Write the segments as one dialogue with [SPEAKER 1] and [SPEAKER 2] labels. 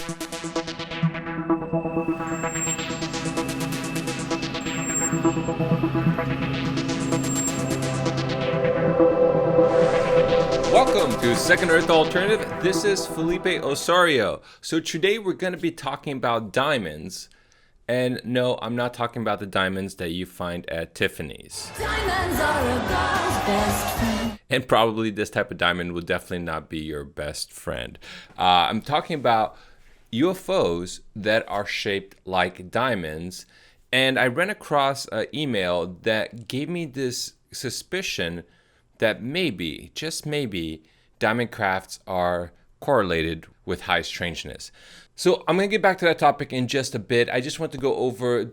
[SPEAKER 1] Welcome to Second Earth Alternative. This is Felipe Osorio. So today we're going to be talking about diamonds. And no, I'm not talking about the diamonds that you find at Tiffany's. Diamonds are a guy's best friend. And probably this type of diamond will definitely not be your best friend. I'm talking about UFOs that are shaped like diamonds. And I ran across an email that gave me this suspicion that maybe, just maybe, diamond crafts are correlated with high strangeness. So I'm going to get back to that topic in just a bit. I just want to go over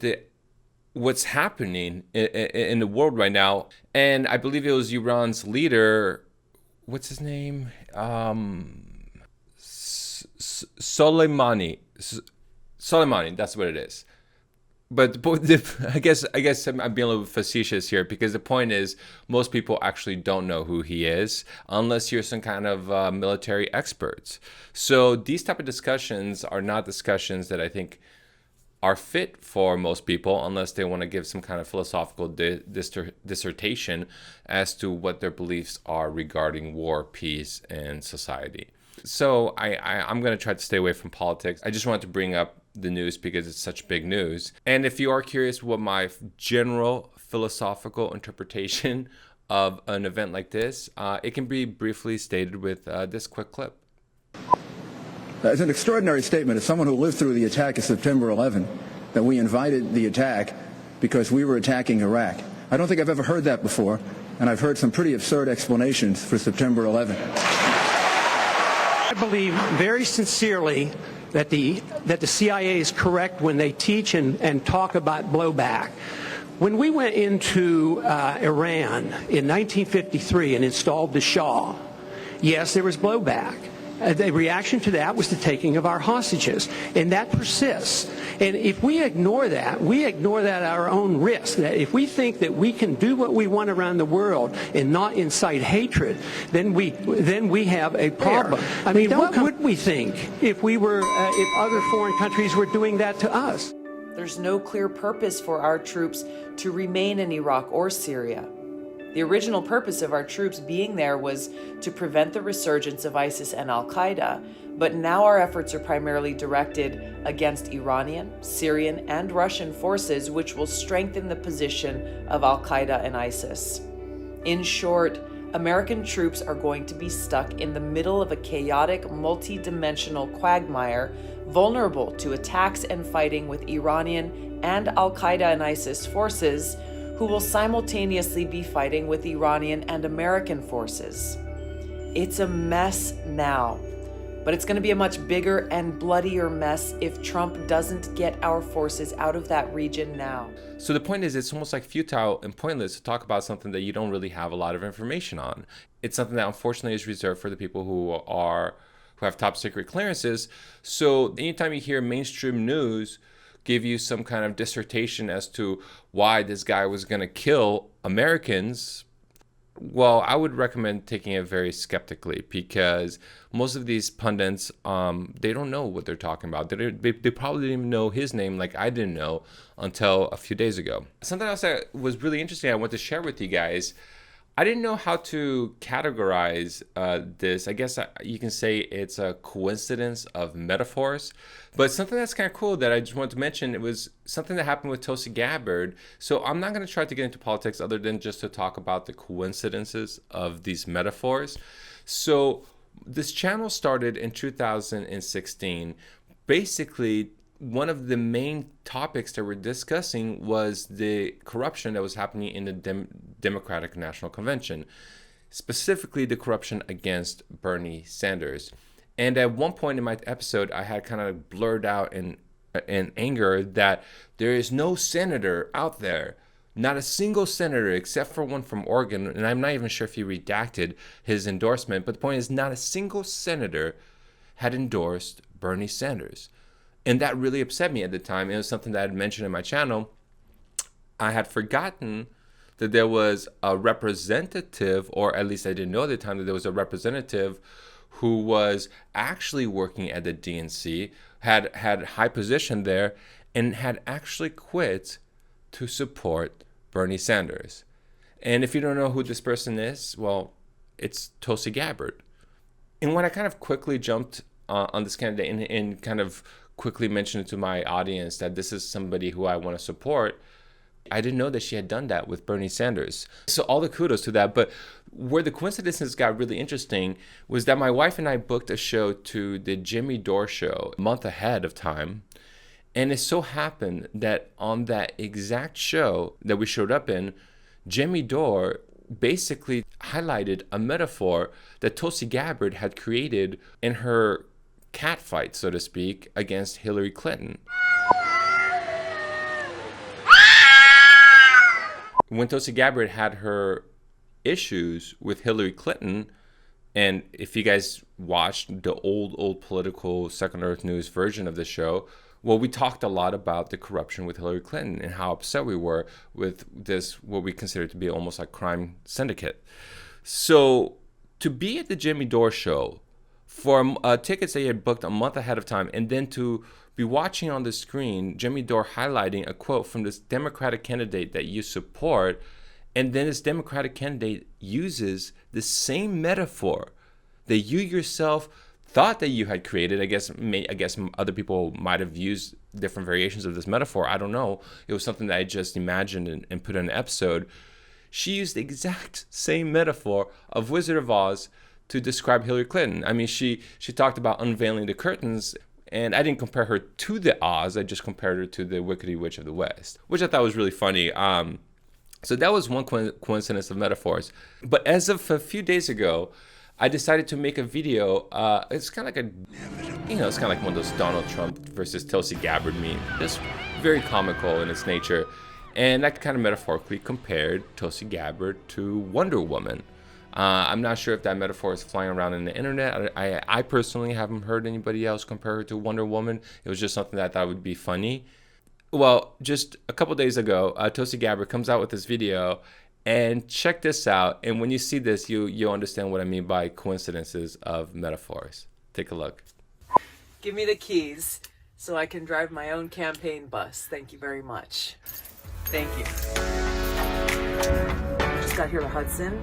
[SPEAKER 1] what's happening in the world right now. And I believe it was Iran's leader, what's his name? Soleimani, that's what it is. But I guess I'm being a little facetious here, because the point is most people actually don't know who he is unless you're some kind of military experts. So these type of discussions are not discussions that I think are fit for most people unless they want to give some kind of philosophical dissertation as to what their beliefs are regarding war, peace, and society. So I'm going to try to stay away from politics. I just wanted to bring up the news because it's such big news. And if you are curious what my general philosophical interpretation of an event like this, it can be briefly stated with this quick clip.
[SPEAKER 2] It's an extraordinary statement as someone who lived through the attack of September 11, that we invited the attack because we were attacking Iraq. I don't think I've ever heard that before, and I've heard some pretty absurd explanations for September 11.
[SPEAKER 3] I believe very sincerely that the CIA is correct when they teach and talk about blowback. When we went into Iran in 1953 and installed the Shah, yes, there was blowback. The reaction to that was the taking of our hostages, and that persists. And if we ignore that at our own risk. That if we think that we can do what we want around the world and not incite hatred, then we have a problem. I mean, what would we think if other foreign countries were doing that to us?
[SPEAKER 4] There's no clear purpose for our troops to remain in Iraq or Syria. The original purpose of our troops being there was to prevent the resurgence of ISIS and al-Qaeda, but now our efforts are primarily directed against Iranian, Syrian, and Russian forces, which will strengthen the position of al-Qaeda and ISIS. In short, American troops are going to be stuck in the middle of a chaotic, multi-dimensional quagmire, vulnerable to attacks and fighting with Iranian and al-Qaeda and ISIS forces, who will simultaneously be fighting with Iranian and American forces. It's a mess now, but it's going to be a much bigger and bloodier mess if Trump doesn't get our forces out of that region now.
[SPEAKER 1] So the point is, it's almost like futile and pointless to talk about something that you don't really have a lot of information on. It's something that unfortunately is reserved for the people who have top secret clearances. So anytime you hear mainstream news give you some kind of dissertation as to why this guy was going to kill Americans, well, I would recommend taking it very skeptically, because most of these pundits, they don't know what they're talking about. They probably didn't even know his name like I didn't know until a few days ago. Something else that was really interesting I want to share with you guys. I didn't know how to categorize this. I guess you can say it's a coincidence of metaphors. But something that's kind of cool that I just wanted to mention, it was something that happened with Tulsi Gabbard. So I'm not going to try to get into politics other than just to talk about the coincidences of these metaphors. So this channel started in 2016. Basically, one of the main topics that we're discussing was the corruption that was happening in the Democratic National Convention, specifically the corruption against Bernie Sanders. And at one point in my episode, I had kind of blurred out in anger that there is no senator out there, not a single senator except for one from Oregon, and I'm not even sure if he redacted his endorsement, but the point is not a single senator had endorsed Bernie Sanders. And that really upset me at the time. It was something that I had mentioned in my channel. I had forgotten that there was a representative, or at least I didn't know at the time that there was a representative who was actually working at the DNC, had high position there, and had actually quit to support Bernie Sanders. And if you don't know who this person is, well, it's Tulsi Gabbard. And when I kind of quickly jumped on this candidate and kind of quickly mentioned to my audience that this is somebody who I want to support, I didn't know that she had done that with Bernie Sanders. So all the kudos to that. But where the coincidences got really interesting was that my wife and I booked a show to the Jimmy Dore show a month ahead of time. And it so happened that on that exact show that we showed up in, Jimmy Dore basically highlighted a metaphor that Tulsi Gabbard had created in her catfight, so to speak, against Hillary Clinton. When Tulsi Gabbard had her issues with Hillary Clinton, and if you guys watched the old political Second Earth News version of the show, well, we talked a lot about the corruption with Hillary Clinton and how upset we were with this, what we consider to be almost like crime syndicate. So to be at the Jimmy Dore show for tickets that you had booked a month ahead of time, and then to be watching on the screen Jimmy Dore highlighting a quote from this Democratic candidate that you support, and then this Democratic candidate uses the same metaphor that you yourself thought that you had created. I guess other people might have used different variations of this metaphor. I don't know. It was something that I just imagined and put in an episode. She used the exact same metaphor of Wizard of Oz to describe Hillary Clinton. I mean, she talked about unveiling the curtains, and I didn't compare her to the Oz. I just compared her to the Wickedy Witch of the West, which I thought was really funny. So that was one coincidence of metaphors. But as of a few days ago, I decided to make a video. It's kind of like it's kind of like one of those Donald Trump versus Tulsi Gabbard memes. Just very comical in its nature. And I kind of metaphorically compared Tulsi Gabbard to Wonder Woman. I'm not sure if that metaphor is flying around in the internet. I personally haven't heard anybody else compare her to Wonder Woman. It was just something that I thought would be funny. Well, just a couple days ago, Tulsi Gabbard comes out with this video. And check this out. And when you see this, you'll understand what I mean by coincidences of metaphors. Take a look.
[SPEAKER 4] Give me the keys so I can drive my own campaign bus. Thank you very much. Thank you. Just got here to Hudson.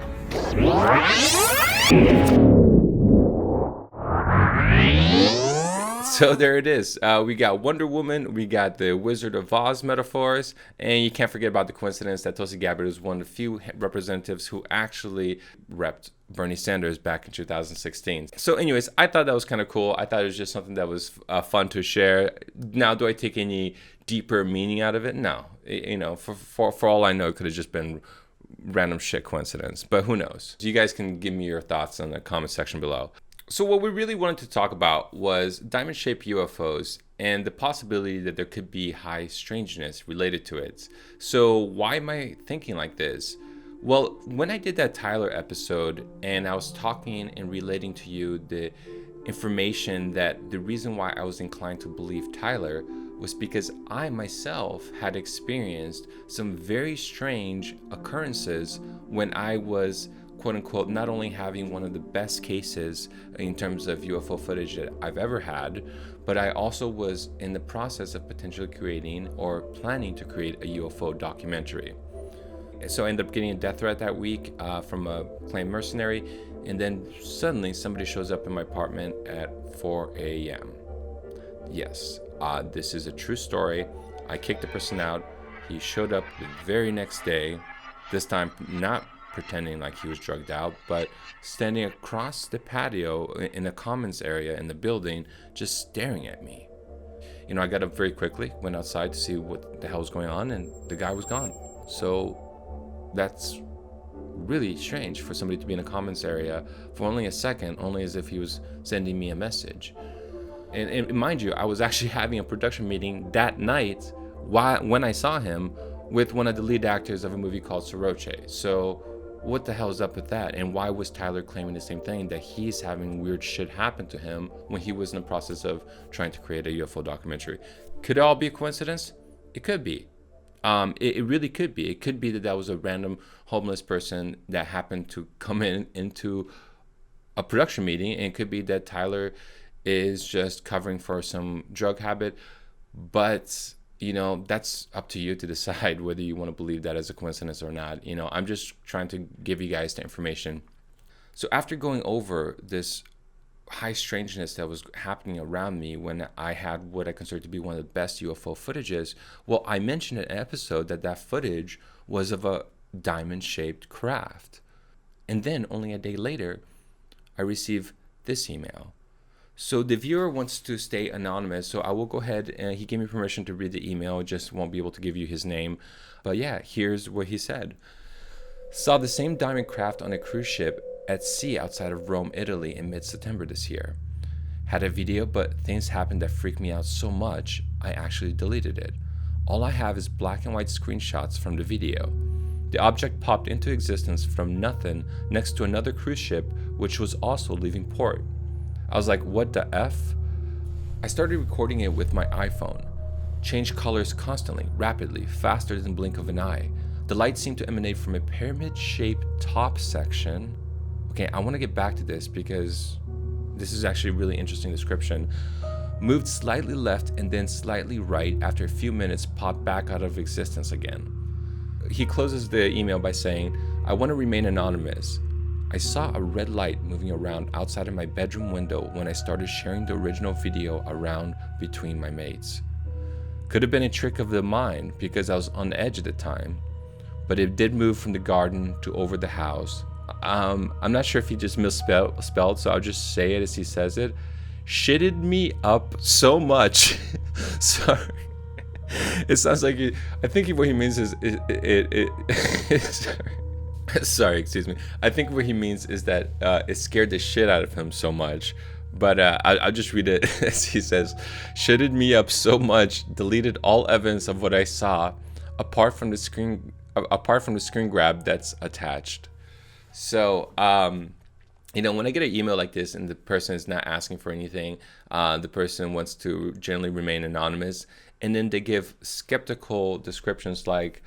[SPEAKER 1] So there it is. We got Wonder Woman, we got the Wizard of Oz metaphors, and you can't forget about the coincidence that Tulsi Gabbard is one of the few representatives who actually repped Bernie Sanders back in 2016. So anyways, I thought that was kind of cool. I thought it was just something that was fun to share. Now, do I take any deeper meaning out of it? No. For all I know, it could have just been random shit coincidence, but who knows? You guys can give me your thoughts in the comment section below. So what we really wanted to talk about was diamond-shaped UFOs and the possibility that there could be high strangeness related to it. So why am I thinking like this? Well, when I did that Tyler episode and I was talking and relating to you the information that the reason why I was inclined to believe Tyler was because I myself had experienced some very strange occurrences when I was, quote unquote, not only having one of the best cases in terms of UFO footage that I've ever had, but I also was in the process of potentially creating or planning to create a UFO documentary. So I ended up getting a death threat that week from a claimed mercenary, and then suddenly somebody shows up in my apartment at 4 a.m. Yes, this is a true story. I kicked the person out. He showed up the very next day, this time not pretending like he was drugged out, but standing across the patio in the commons area in the building, just staring at me. I got up very quickly, went outside to see what the hell was going on, and the guy was gone. So that's really strange for somebody to be in a commons area for only a second, only as if he was sending me a message. And mind you, I was actually having a production meeting that night when I saw him with one of the lead actors of a movie called Soroche. So what the hell is up with that? And why was Tyler claiming the same thing, that he's having weird shit happen to him when he was in the process of trying to create a UFO documentary? Could it all be a coincidence? It could be. It really could be. It could be that was a random homeless person that happened to come into a production meeting, and it could be that Tyler is just covering for some drug habit. But that's up to you to decide whether you want to believe that as a coincidence or not. I'm just trying to give you guys the information. So after going over this high strangeness that was happening around me when I had what I consider to be one of the best UFO footages, well, I mentioned in an episode that footage was of a diamond-shaped craft. And then only a day later, I received this email. So the viewer wants to stay anonymous, so I will go ahead, and he gave me permission to read the email, just won't be able to give you his name. But yeah, here's what he said. Saw the same diamond craft on a cruise ship at sea outside of Rome, Italy in mid-September this year. Had a video, but things happened that freaked me out so much, I actually deleted it. All I have is black and white screenshots from the video. The object popped into existence from nothing next to another cruise ship, which was also leaving port. I was like, what the F? I started recording it with my iPhone. Changed colors constantly, rapidly, faster than the blink of an eye. The light seemed to emanate from a pyramid-shaped top section. Okay, I want to get back to this because this is actually a really interesting description. Moved slightly left and then slightly right after a few minutes popped back out of existence again. He closes the email by saying, I want to remain anonymous. I saw a red light moving around outside of my bedroom window when I started sharing the original video around between my mates. Could have been a trick of the mind because I was on edge at the time, but it did move from the garden to over the house. I'm not sure if he just misspelled, so I'll just say it as he says it. Shitted me up so much. Sorry. It sounds like I think what he means is sorry, excuse me. I think what he means is that it scared the shit out of him so much. But I'll just read it as he says, shitted me up so much, deleted all evidence of what I saw, apart from the screen grab that's attached. So, when I get an email like this and the person is not asking for anything, the person wants to generally remain anonymous, and then they give skeptical descriptions like,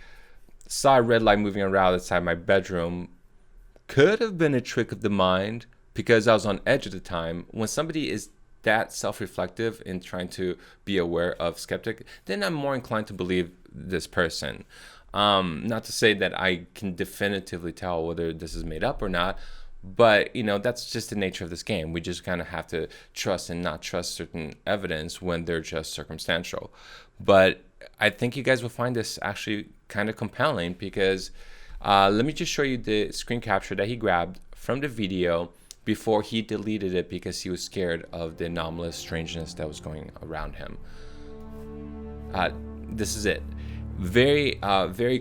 [SPEAKER 1] saw a red light moving around outside my bedroom, could have been a trick of the mind because I was on edge at the time. When somebody is that self-reflective in trying to be aware of skeptic, then I'm more inclined to believe this person. Not to say that I can definitively tell whether this is made up or not, but that's just the nature of this game. We just kind of have to trust and not trust certain evidence when they're just circumstantial. But I think you guys will find this actually kind of compelling because let me just show you the screen capture that he grabbed from the video before he deleted it because he was scared of the anomalous strangeness that was going around him. This is it. Very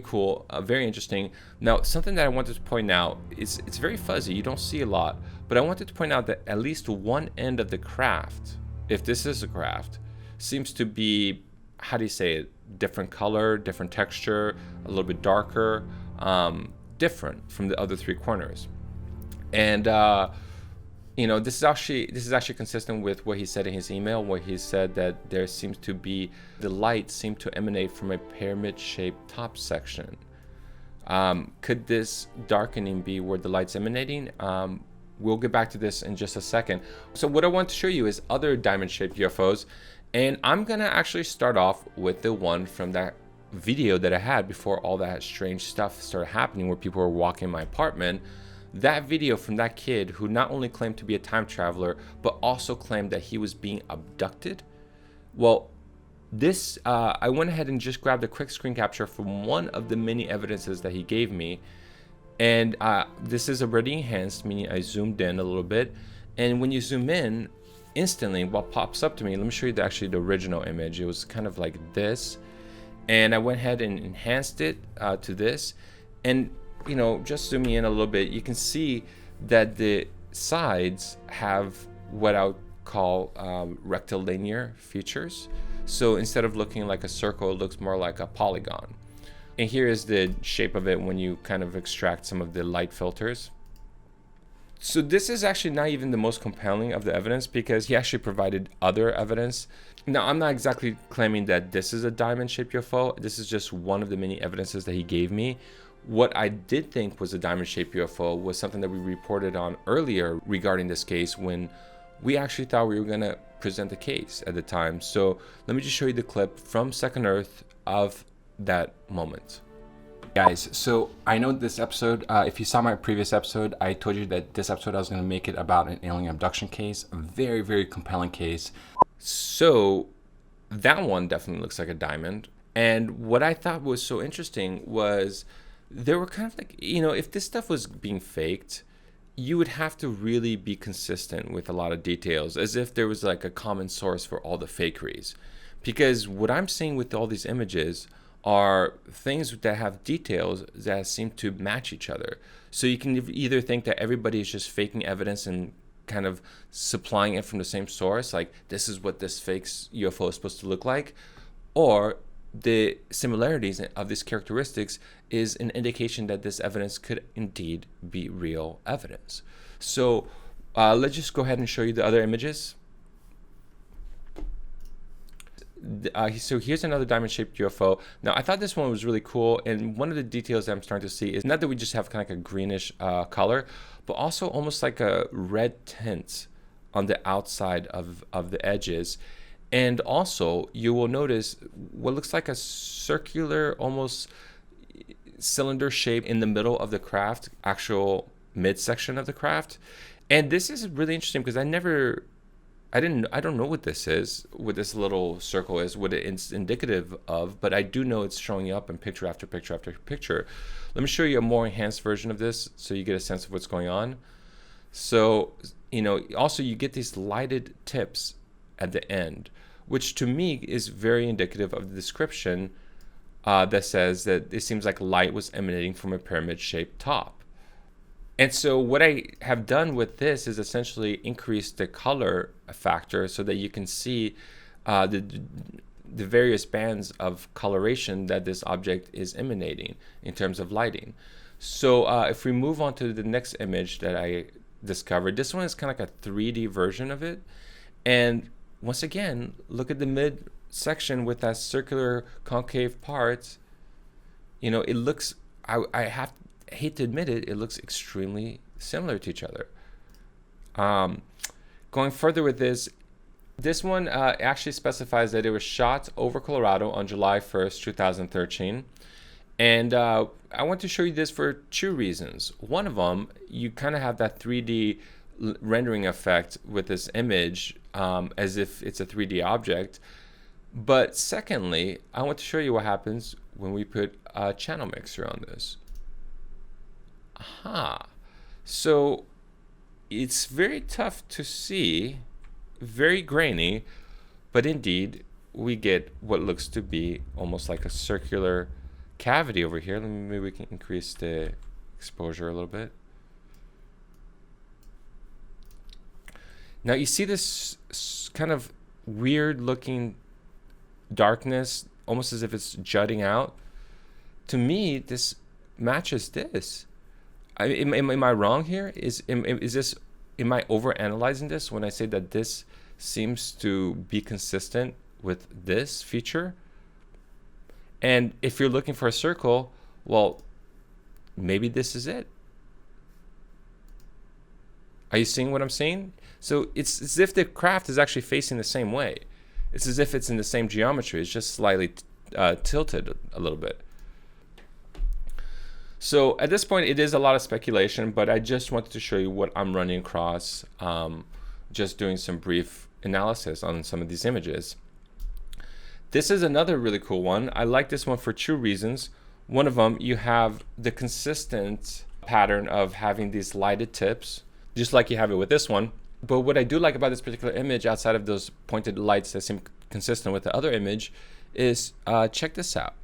[SPEAKER 1] cool, very interesting. Now, something that I wanted to point out is it's very fuzzy. You don't see a lot, but I wanted to point out that at least one end of the craft, if this is a craft, seems to be, how do you say it, different color, different texture, a little bit darker, different from the other three corners. And this is actually consistent with what he said in his email, where he said that there seems to be, the light seemed to emanate from a pyramid-shaped top section. Could this darkening be where the light's emanating? We'll get back to this in just a second. So what I want to show you is other diamond-shaped UFOs, and I'm gonna actually start off with the one from that video that I had before all that strange stuff started happening, where people were walking in my apartment. That video from that kid who not only claimed to be a time traveler, but also claimed that he was being abducted. Well, this, I went ahead and just grabbed a quick screen capture from one of the many evidences that he gave me. And this is already enhanced, meaning I zoomed in a little bit. And when you zoom in, instantly what pops up to me, let me show you the original image. It was kind of like this. And I went ahead and enhanced it to this. And just zooming in a little bit, you can see that the sides have what I would call rectilinear features. So instead of looking like a circle, it looks more like a polygon. And here is the shape of it when you kind of extract some of the light filters. So this is actually not even the most compelling of the evidence because he actually provided other evidence. Now, I'm not exactly claiming that this is a diamond-shaped UFO. This is just one of the many evidences that he gave me What I did think was a diamond-shaped UFO was something that we reported on earlier regarding this case, when we actually thought we were going to present the case at the time. So let me just show you the clip from Second Earth of that moment. Guys, so I know this episode, if you saw my previous episode, I told you that this episode I was going to make it about an alien abduction case, a very, very compelling case. So that one definitely looks like a diamond. And what I thought was so interesting was there were kind of like, if this stuff was being faked, you would have to really be consistent with a lot of details, as if there was like a common source for all the fakeries. Because what I'm seeing with all these images are things that have details that seem to match each other. So you can either think that everybody is just faking evidence and kind of supplying it from the same source, like this is what this fake UFO is supposed to look like, or the similarities of these characteristics is an indication that this evidence could indeed be real evidence. So let's just go ahead and show you the other images. So here's another diamond-shaped UFO. Now, I thought this one was really cool, and one of the details that I'm starting to see is not that we just have kind of like a greenish color, but also almost like a red tint on the outside of the edges. And also, you will notice what looks like a circular, almost cylinder shape in the middle of the craft, actual midsection of the craft. And this is really interesting because I don't know what this is, what this little circle is, what it's indicative of, but I do know it's showing up in picture after picture after picture. Let me show you a more enhanced version of this so you get a sense of what's going on. So, also you get these lighted tips at the end, which to me is very indicative of the description that says that it seems like light was emanating from a pyramid-shaped top. And so what I have done with this is essentially increase the color factor so that you can see the various bands of coloration that this object is emanating in terms of lighting. So if we move on to the next image that I discovered, this one is kind of like a 3D version of it. And once again, look at the midsection with that circular concave part. It looks, I hate to admit it, it looks extremely similar to each other. Going further with this one actually specifies that it was shot over Colorado on July 1st, 2013. And I want to show you this for two reasons. One of them, you kind of have that 3D rendering effect with this image as if it's a 3D object. But secondly, I want to show you what happens when we put a channel mixer on this. Aha. So it's very tough to see, very grainy, but indeed we get what looks to be almost like a circular cavity over here. Maybe we can increase the exposure a little bit. Now you see this kind of weird looking darkness, almost as if it's jutting out. To me, this matches this. Am I wrong here? Am I overanalyzing this when I say that this seems to be consistent with this feature? And if you're looking for a circle, well, maybe this is it. Are you seeing what I'm seeing? So it's as if the craft is actually facing the same way. It's as if it's in the same geometry. It's just slightly tilted a little bit. So at this point, it is a lot of speculation, but I just wanted to show you what I'm running across, just doing some brief analysis on some of these images. This is another really cool one. I like this one for two reasons. One of them, you have the consistent pattern of having these lighted tips, just like you have it with this one. But what I do like about this particular image, outside of those pointed lights that seem consistent with the other image, is check this out.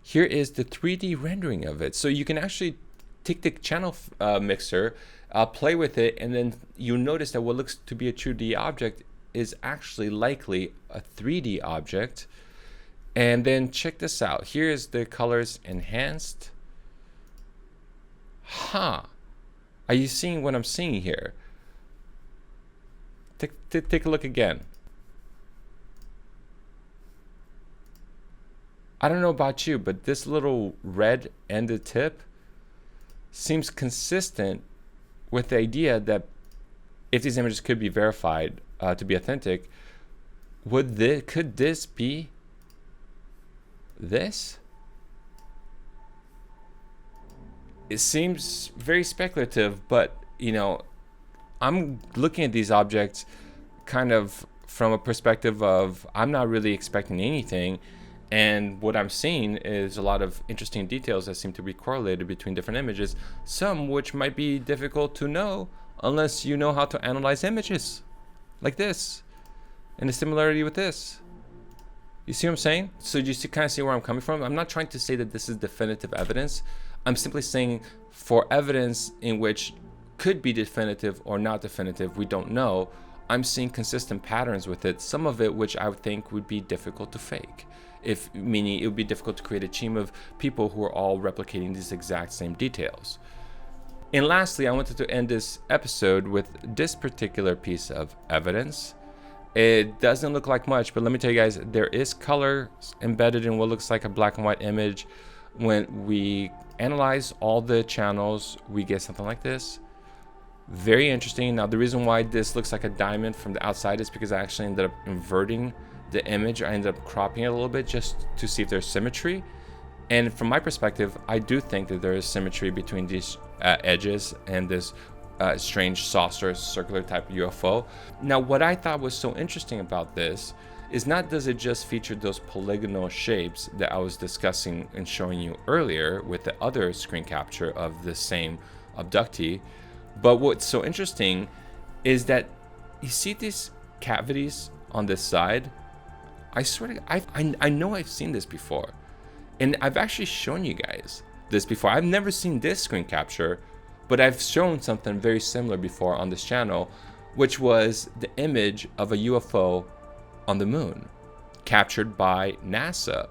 [SPEAKER 1] Here is the 3D rendering of it. So you can actually take the channel mixer, play with it, and then you notice that what looks to be a 2D object is actually likely a 3D object. And then check this out. Here is the colors enhanced. Are you seeing what I'm seeing here? Take a look again. I don't know about you, but this little red ended tip seems consistent with the idea that if these images could be verified to be authentic, could this be this? It seems very speculative, but I'm looking at these objects kind of from a perspective of I'm not really expecting anything, and what I'm seeing is a lot of interesting details that seem to be correlated between different images, some which might be difficult to know unless you know how to analyze images like this and the similarity with this. You see what I'm saying? So you kind of see where I'm coming from? I'm not trying to say that this is definitive evidence. I'm simply saying for evidence in which could be definitive or not definitive, we don't know, I'm seeing consistent patterns with it, some of it which I would think would be difficult to fake. Meaning it would be difficult to create a team of people who are all replicating these exact same details. And lastly, I wanted to end this episode with this particular piece of evidence. It doesn't look like much, but let me tell you guys, there is color embedded in what looks like a black and white image. When we analyze all the channels, we get something like this. Very interesting. Now, the reason why this looks like a diamond from the outside is because I actually ended up inverting the image. I ended up cropping it a little bit just to see if there's symmetry. And from my perspective, I do think that there is symmetry between these edges and this strange saucer circular type UFO. Now, what I thought was so interesting about this is not does it just feature those polygonal shapes that I was discussing and showing you earlier with the other screen capture of the same abductee, but what's so interesting is that you see these cavities on this side. I swear to God, I know I've seen this before, and I've actually shown you guys this before. I've never seen this screen capture, but I've shown something very similar before on this channel, which was the image of a UFO on the moon captured by NASA.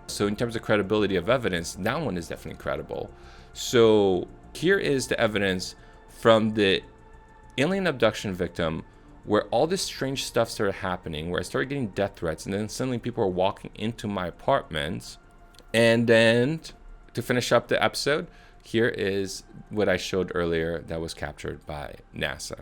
[SPEAKER 1] So in terms of credibility of evidence, that one is definitely credible. So here is the evidence from the alien abduction victim where all this strange stuff started happening, where I started getting death threats, and then suddenly people were walking into my apartment. And then to finish up the episode, here is what I showed earlier that was captured by NASA.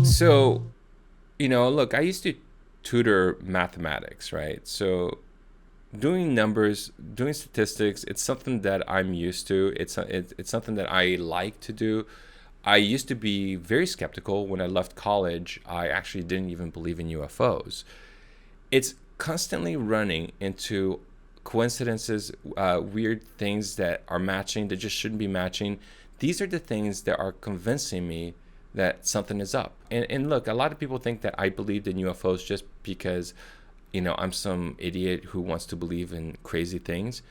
[SPEAKER 1] So, look, I used to tutor mathematics, right? So doing numbers, doing statistics, it's something that I'm used to. It's something that I like to do. I used to be very skeptical. When I left college, I actually didn't even believe in UFOs. It's constantly running into coincidences, weird things that are matching that just shouldn't be matching. These are the things that are convincing me that something is up. And look, a lot of people think that I believed in UFOs just because, I'm some idiot who wants to believe in crazy things.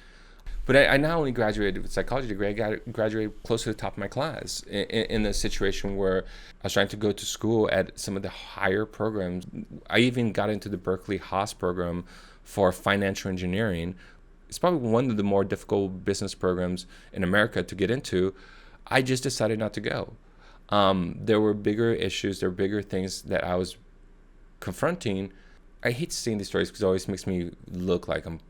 [SPEAKER 1] But I not only graduated with a psychology degree, I graduated close to the top of my class in a situation where I was trying to go to school at some of the higher programs. I even got into the Berkeley Haas program for financial engineering. It's probably one of the more difficult business programs in America to get into. I just decided not to go. There were bigger issues, there were bigger things that I was confronting. I hate seeing these stories because it always makes me look like I'm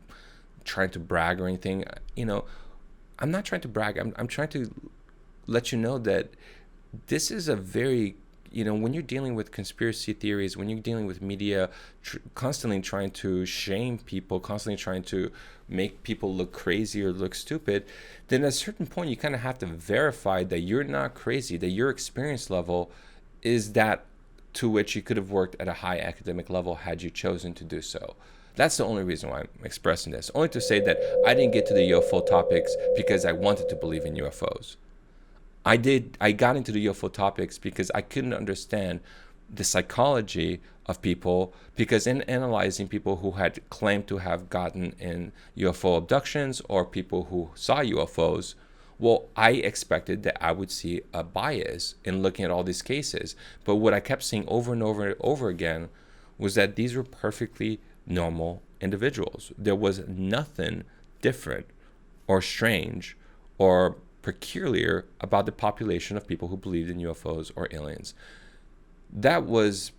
[SPEAKER 1] trying to brag or anything. I'm not trying to brag. I'm trying to let you know that this is a very, when you're dealing with conspiracy theories, when you're dealing with media constantly trying to shame people, constantly trying to make people look crazy or look stupid, then at a certain point you kind of have to verify that you're not crazy, that your experience level is that to which you could have worked at a high academic level had you chosen to do so. That's the only reason why I'm expressing this. Only to say that I didn't get to the UFO topics because I wanted to believe in UFOs. I got into the UFO topics because I couldn't understand the psychology of people, because in analyzing people who had claimed to have gotten in UFO abductions or people who saw UFOs, well, I expected that I would see a bias in looking at all these cases. But what I kept seeing over and over and over again was that these were perfectly normal individuals. There was nothing different or strange or peculiar about the population of people who believed in UFOs or aliens. That was,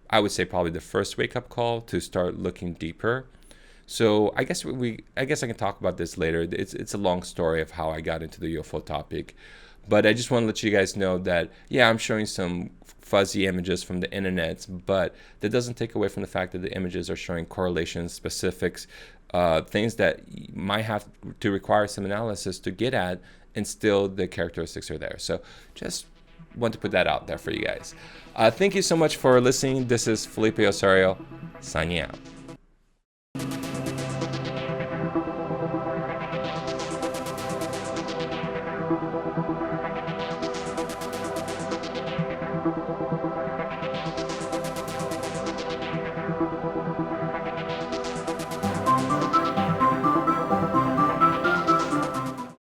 [SPEAKER 1] I would say, probably the first wake-up call to start looking deeper. So I guess I can talk about this later. It's a long story of how I got into the UFO topic, but I just want to let you guys know that, yeah, I'm showing some fuzzy images from the internet, but that doesn't take away from the fact that the images are showing correlations, specifics, things that might have to require some analysis to get at, and still the characteristics are there. So just want to put that out there for you guys. Thank you so much for listening. This is Felipe Osorio, signing out.